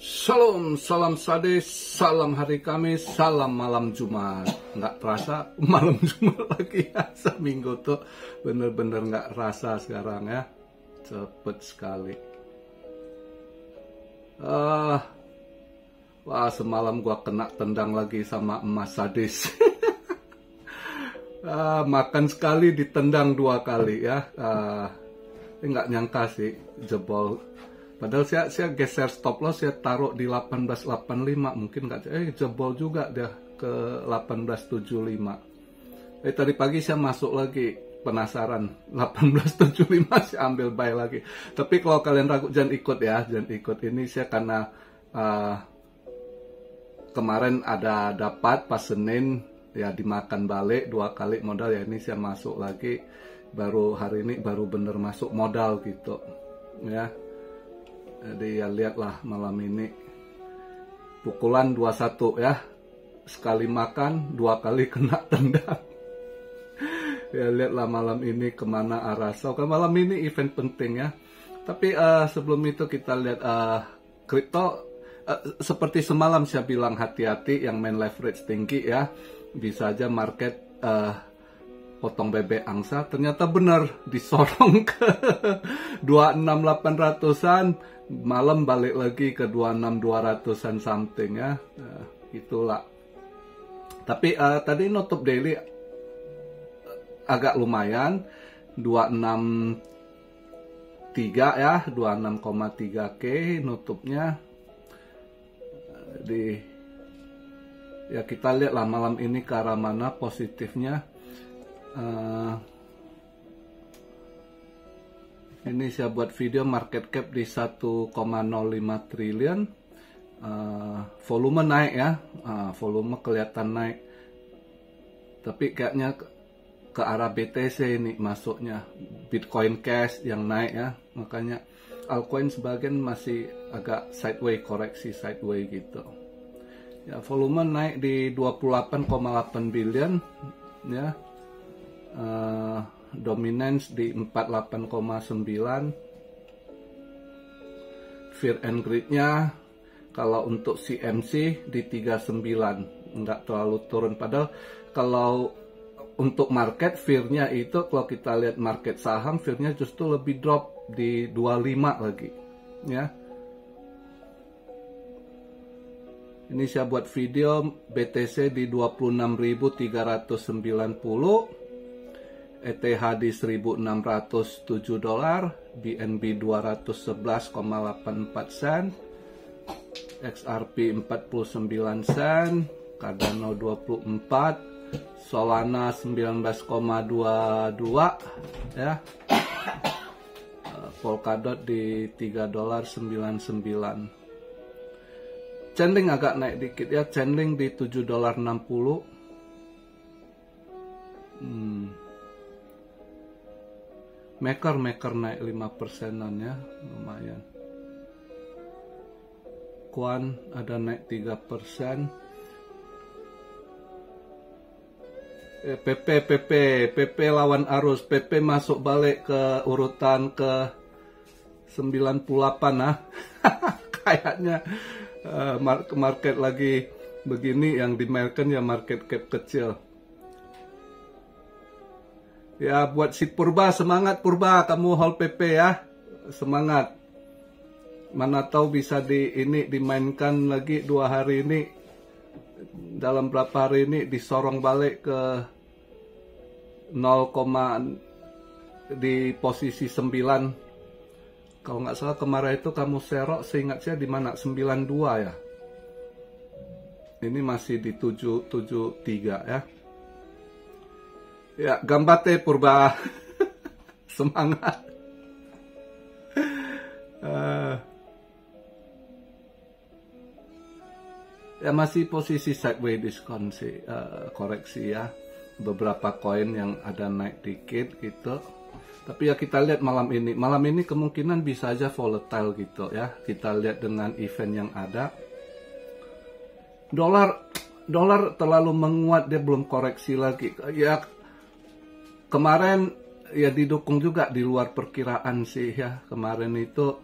Shalom, salam sadis, salam hari Kamis, salam malam Jumat. Nggak terasa malam Jumat lagi ya, seminggu tuh bener-bener nggak rasa sekarang ya, cepet sekali. Wah, semalam gua kena tendang lagi sama emas sadis. Makan sekali ditendang 2 kali ya. Nggak nyangka sih jebol. Padahal saya geser stop loss, saya taruh di 1885, mungkin nggak, jebol juga dia ke 1875. Tadi pagi saya masuk lagi, penasaran, 1875 saya ambil buy lagi. Tapi kalau kalian ragu jangan ikut ya, jangan ikut ini saya karena kemarin ada dapat pas Senin ya dimakan balik 2 kali modal ya, ini saya masuk lagi, baru hari ini baru bener masuk modal gitu ya. Jadi ya lihatlah malam ini pukulan 21 ya, sekali makan 2 kali kena tendang. Ya lihatlah malam ini kemana arah. So malam ini event penting ya. Tapi sebelum itu kita lihat kripto. Seperti semalam saya bilang hati-hati yang main leverage tinggi ya, bisa aja market potong bebek angsa. Ternyata benar disorong ke 26.800-an, malam balik lagi ke 26.200-an something ya. Itulah. Tapi tadi nutup daily agak lumayan, 263 ya, 26,3K nutupnya. Ya kita lihatlah malam ini ke arah mana positifnya. Ini saya buat video market cap di 1,05 triliun. Volume naik ya, volume kelihatan naik. Tapi kayaknya ke arah BTC ini masuknya, Bitcoin Cash yang naik ya. Makanya altcoin sebagian masih agak sideways, koreksi sideways gitu. Ya volume naik di 28,8 billion ya. Dominance di 48,9. Fear and Greed-nya kalau untuk CMC di 39, nggak terlalu turun. Padahal kalau untuk market fear-nya itu, kalau kita lihat market saham, fear-nya justru lebih drop di 25 lagi ya. Ini saya buat video BTC di 26.390, ETH di 1.607 dolar, BNB 211,84 sen, XRP 49 sen, Cardano 24, Solana 19,22 ya, Polkadot di 3,99 dolar. Chainlink agak naik dikit ya, Chainlink di 7,60 dolar. Maker naik 5%-an ya, lumayan. Kuan ada naik 3%. PP lawan arus, PP masuk balik ke urutan ke 98 ah. Kayaknya market lagi begini, yang dimainkan ya market cap kecil. Ya buat si Purba, semangat Purba, kamu hold PP ya, semangat. Mana tahu bisa dimainkan lagi 2 hari ini, dalam berapa hari ini disorong balik ke 0, di posisi 9. Kalau nggak salah kemarin itu kamu serok, seingat saya di mana, 92 ya. Ini masih di 773 ya. Ya, gambate Purba. Semangat. Ya masih posisi sideways diskon sih, koreksi ya. Beberapa koin yang ada naik dikit gitu. Tapi ya kita lihat malam ini kemungkinan bisa aja volatile gitu ya. Kita lihat dengan event yang ada. Dolar terlalu menguat, dia belum koreksi lagi. Ya kemarin ya didukung juga di luar perkiraan sih ya. Kemarin itu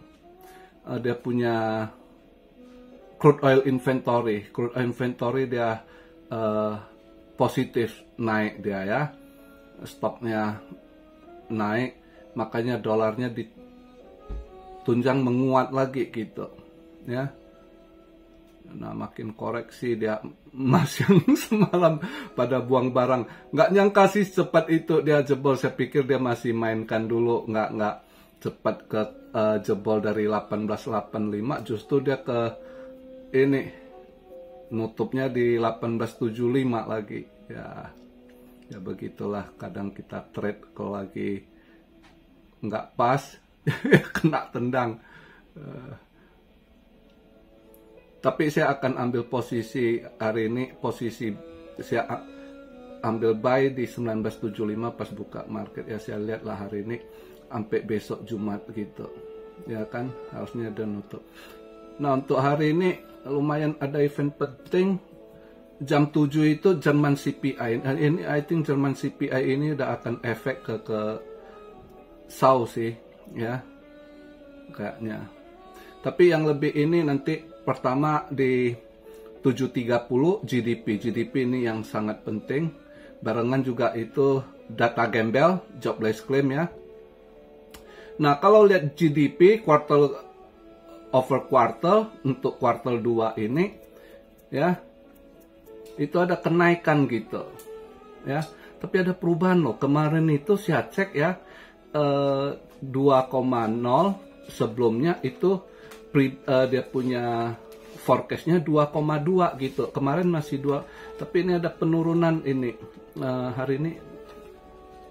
dia punya crude oil inventory dia positif naik dia ya, stoknya naik, makanya dolarnya ditunjang menguat lagi gitu ya. Nah makin koreksi dia, emas yang semalam pada buang barang, nggak nyangka sih cepat itu dia jebol. Saya pikir dia masih mainkan dulu, nggak cepat ke jebol dari 1885, justru dia ke ini nutupnya di 1875 lagi ya. Ya begitulah kadang kita trade kalau lagi nggak pas kena tendang. Tapi saya akan ambil posisi hari ini, posisi saya ambil buy di 1975 pas buka market ya. Saya lihatlah hari ini sampai besok Jumat gitu ya kan, harusnya ada nutup. Nah untuk hari ini lumayan ada event penting. Jam 7 itu Jerman CPI. Ini I think Jerman CPI ini udah akan efek ke Sau sih ya kayaknya. Tapi yang lebih ini nanti pertama di 7.30 GDP ini yang sangat penting. Barengan juga itu data gembel, jobless claim ya. Nah kalau lihat GDP quarter over quarter untuk kuartal 2 ini ya, itu ada kenaikan gitu ya. Tapi ada perubahan loh. Kemarin itu saya cek ya 2,0, sebelumnya itu dia punya forecastnya 2,2 gitu. Kemarin masih 2, tapi ini ada penurunan ini hari ini.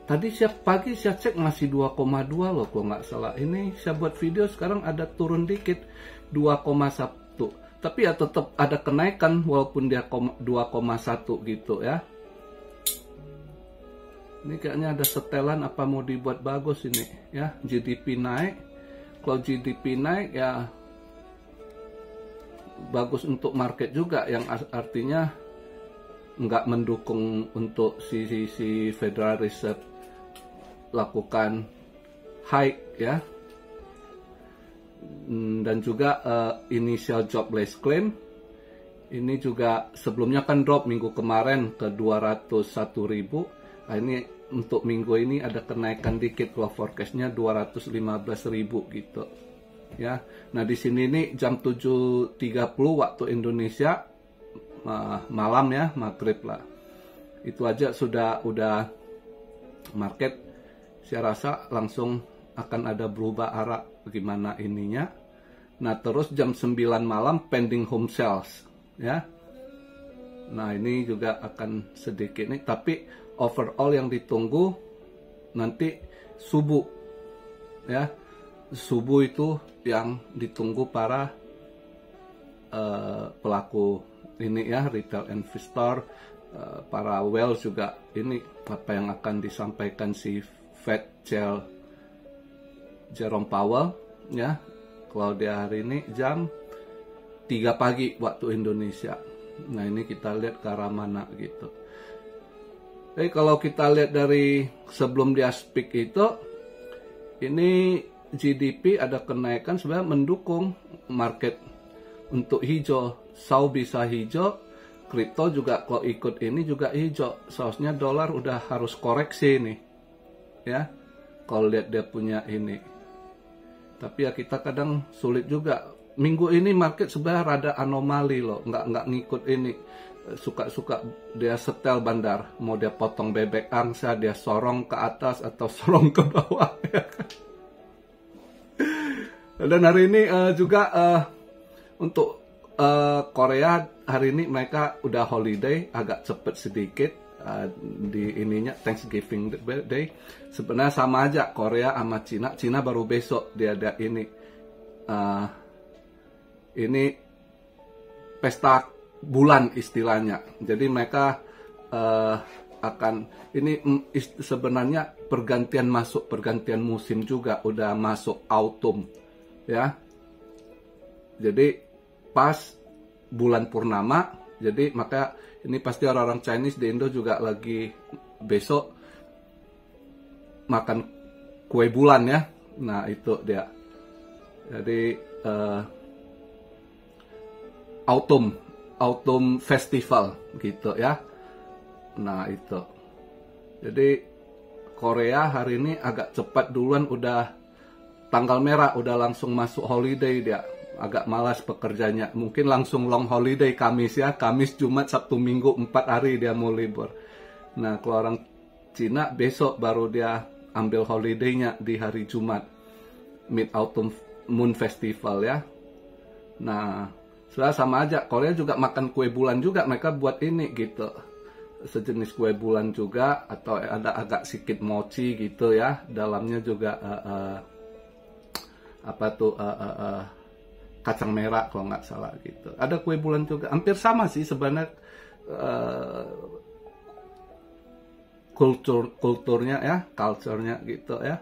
Tadi pagi saya cek masih 2,2 loh kalau nggak salah. Ini saya buat video sekarang ada turun dikit 2,1. Tapi ya tetap ada kenaikan walaupun dia 2,1 gitu ya. Ini kayaknya ada setelan apa mau dibuat bagus ini ya. GDP naik. Kalau GDP naik ya bagus untuk market juga, yang artinya nggak mendukung untuk si Federal Reserve lakukan hike ya. Dan juga initial jobless claim ini juga sebelumnya kan drop minggu kemarin ke 201.000. Nah ini untuk minggu ini ada kenaikan dikit, kalau forecastnya 215.000 gitu ya. Nah di sini nih jam 7.30 waktu Indonesia malam ya, maghrib lah, itu aja udah market saya rasa langsung akan ada berubah arah bagaimana ininya. Nah terus jam 9 malam pending home sales ya. Nah ini juga akan sedikit nih, tapi overall yang ditunggu nanti subuh ya. Subuh itu yang ditunggu para pelaku ini ya, retail investor, para wealth juga. Ini apa yang akan disampaikan si Fed Chair Jerome Powell ya. Kalau dia hari ini jam 3 pagi waktu Indonesia. Nah ini kita lihat ke arah mana gitu. Jadi kalau kita lihat dari sebelum dia speak itu, ini GDP ada kenaikan sebenarnya mendukung market untuk hijau. Sau bisa hijau, kripto juga kalau ikut ini juga hijau. Seharusnya dolar udah harus koreksi nih ya, kalau lihat dia punya ini. Tapi ya kita kadang sulit juga. Minggu ini market sebenarnya rada anomali loh, nggak ngikut ini. Suka-suka dia setel bandar, mau dia potong bebek angsa, dia sorong ke atas atau sorong ke bawah ya. Dan hari ini juga untuk Korea hari ini mereka udah holiday, agak cepet sedikit di ininya Thanksgiving Day. Sebenarnya sama aja Korea sama Cina. Cina baru besok dia ada ini pesta bulan istilahnya. Jadi mereka akan ini sebenarnya pergantian musim juga, udah masuk autumn ya. Jadi pas bulan purnama, jadi maka ini pasti orang-orang Chinese di Indo juga lagi besok makan kue bulan ya. Nah itu dia. Jadi Autumn Festival gitu ya. Nah itu, jadi Korea hari ini agak cepat duluan, udah tanggal merah, udah langsung masuk holiday dia. Agak malas pekerjanya, mungkin langsung long holiday Kamis ya, Kamis, Jumat, Sabtu, Minggu, 4 hari dia mau libur. Nah kalau orang Cina besok baru dia ambil holiday-nya di hari Jumat, Mid-Autumn Moon Festival ya. Nah sudah sama aja, Korea juga makan kue bulan juga, mereka buat ini gitu, sejenis kue bulan juga, atau ada agak sedikit mochi gitu ya, dalamnya juga kacang merah kalau nggak salah gitu. Ada kue bulan juga, hampir sama sih sebenarnya kulturnya ya, culture-nya gitu ya.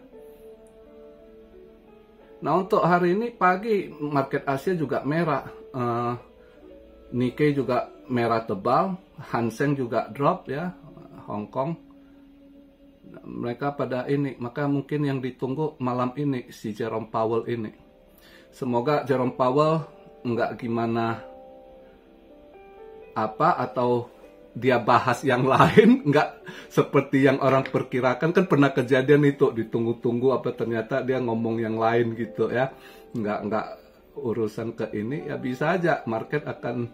Nah untuk hari ini pagi market Asia juga merah, Nikkei juga merah tebal, Hang Seng juga drop ya, Hong Kong. Mereka pada ini, maka mungkin yang ditunggu malam ini si Jerome Powell ini. Semoga Jerome Powell nggak gimana atau dia bahas yang lain, nggak seperti yang orang perkirakan. Kan pernah kejadian itu, ditunggu-tunggu ternyata dia ngomong yang lain gitu ya, nggak urusan ke ini ya, bisa aja market akan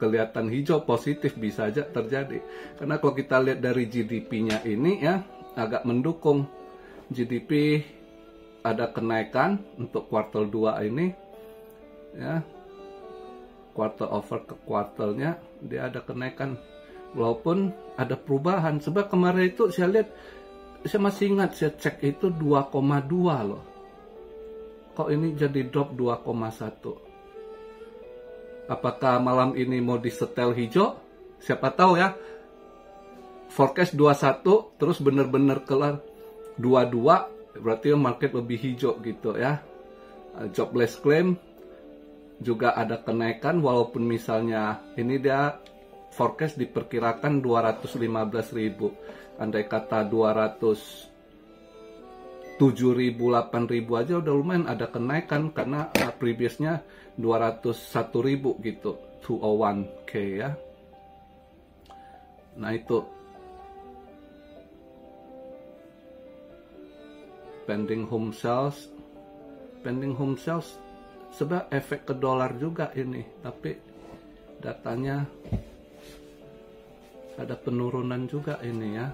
kelihatan hijau positif, bisa aja terjadi. Karena kalau kita lihat dari GDP-nya ini ya, agak mendukung. GDP ada kenaikan untuk kuartal 2 ini ya, quarter over ke kuartalnya dia ada kenaikan, walaupun ada perubahan. Sebab kemarin itu saya lihat, saya masih ingat, saya cek itu 2,2 loh, kok ini jadi drop 2,1. Apakah malam ini mau disetel hijau? Siapa tahu ya, forecast 21 terus benar-benar kelar 22, berarti market lebih hijau gitu ya. Jobless claim juga ada kenaikan, walaupun misalnya ini dia forecast diperkirakan 215.000. Andai kata 207.000, 8.000 aja udah lumayan ada kenaikan, karena previousnya 201.000 gitu, 201k ya. Nah itu pending home sales sebab efek ke dolar juga ini, tapi datanya ada penurunan juga ini ya.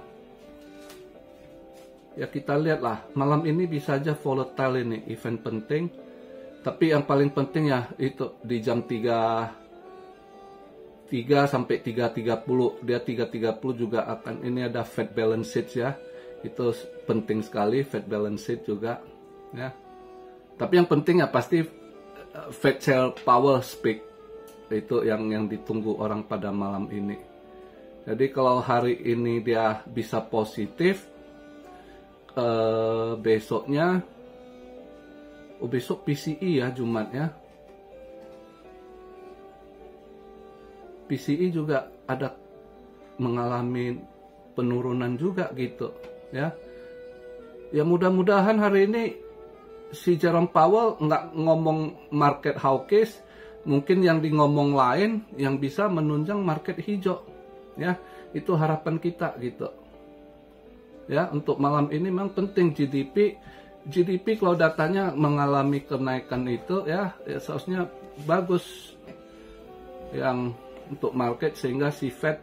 Ya kita lihatlah, malam ini bisa aja volatile ini, event penting. Tapi yang paling penting ya itu di jam 3 sampai 3.30, dia 3.30 juga akan, ini ada Fed balance sheet ya. Itu penting sekali, Fed balance sheet juga ya. Tapi yang penting ya pasti Fed Chair Powell speak, itu yang ditunggu orang pada malam ini. Jadi kalau hari ini dia bisa positif, besoknya besok PCE ya, Jumat ya. PCE juga ada mengalami penurunan juga gitu ya. Ya mudah-mudahan hari ini si Jerome Powell nggak ngomong market hawkish, mungkin yang di ngomong lain yang bisa menunjang market hijau ya. Itu harapan kita gitu ya. Untuk malam ini memang penting GDP kalau datanya mengalami kenaikan itu ya seharusnya bagus yang untuk market, sehingga si Fed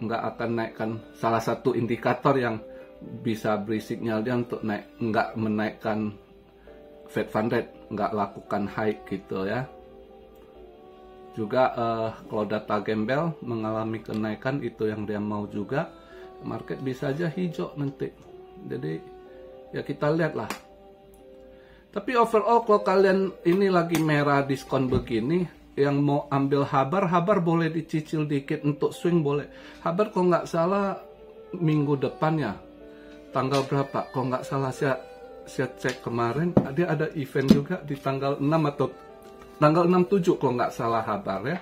nggak akan naikkan. Salah satu indikator yang bisa beri signal dia untuk naik, nggak menaikkan Fed Fund Rate, nggak lakukan hike gitu ya. Juga kalau data gembel mengalami kenaikan, itu yang dia mau juga, market bisa aja hijau nanti. Jadi ya kita lihatlah. Tapi overall kalau kalian ini lagi merah diskon begini, yang mau ambil habar boleh dicicil dikit, untuk swing boleh. Habar kalau nggak salah minggu depan ya, tanggal berapa? Kalau nggak salah saya cek kemarin, dia ada event juga di tanggal 6 atau tanggal 6-7 kalau nggak salah habar ya.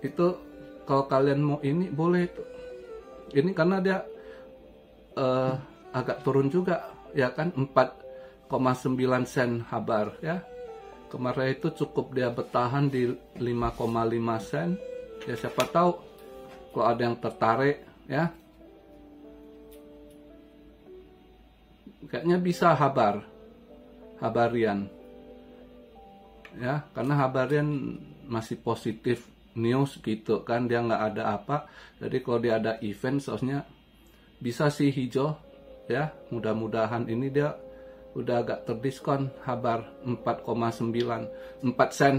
Itu kalau kalian mau ini boleh itu. Ini karena dia agak turun juga ya kan, sen habar ya. Kemarin itu cukup dia bertahan di 5,5 sen. Ya siapa tahu kalau ada yang tertarik ya. Kayaknya bisa Habarian. Ya, karena Habarian masih positif news gitu kan, dia nggak ada apa. Jadi kalau dia ada event seharusnya bisa sih hijau ya. Mudah-mudahan ini dia udah agak terdiskon Habar 4,9 sen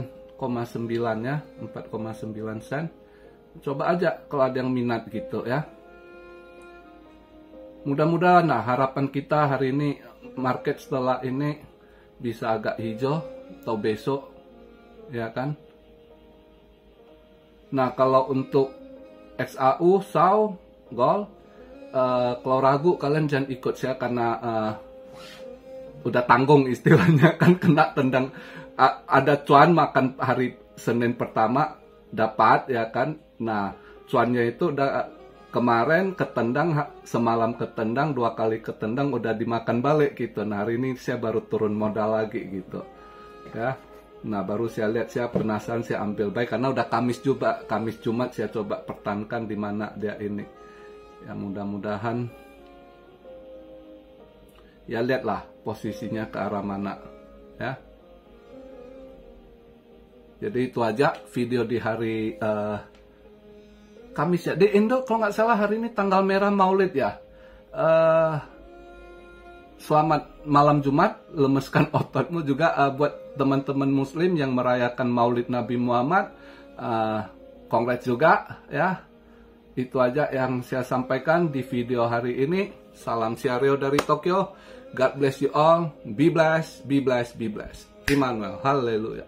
ya, 4,9 sen. Coba aja kalau ada yang minat gitu ya. Mudah-mudahan nah harapan kita hari ini market setelah ini bisa agak hijau atau besok ya kan. Nah kalau untuk XAU, SAU, Gold, kalau ragu kalian jangan ikut saya karena udah tanggung istilahnya kan, kena tendang. Ada cuan makan hari Senin pertama dapat ya kan. Nah cuannya itu udah kemarin ketendang, semalam ketendang, 2 kali ketendang udah dimakan balik gitu. Nah hari ini saya baru turun modal lagi gitu ya. Nah baru saya lihat, saya penasaran, saya ambil baik karena udah Kamis juga, Kamis Jumat saya coba pertahankan di mana dia ini ya. Mudah-mudahan ya, lihatlah posisinya ke arah mana ya. Jadi itu aja video di hari Kamis ya. Di Indo kalau nggak salah hari ini tanggal merah Maulid ya. Selamat malam Jumat, lemeskan ototmu juga buat teman-teman Muslim yang merayakan Maulid Nabi Muhammad. Congrats juga ya. Itu aja yang saya sampaikan di video hari ini. Salam Siareo dari Tokyo. God bless you all. Be blessed, be blessed, be blessed. Immanuel, haleluya.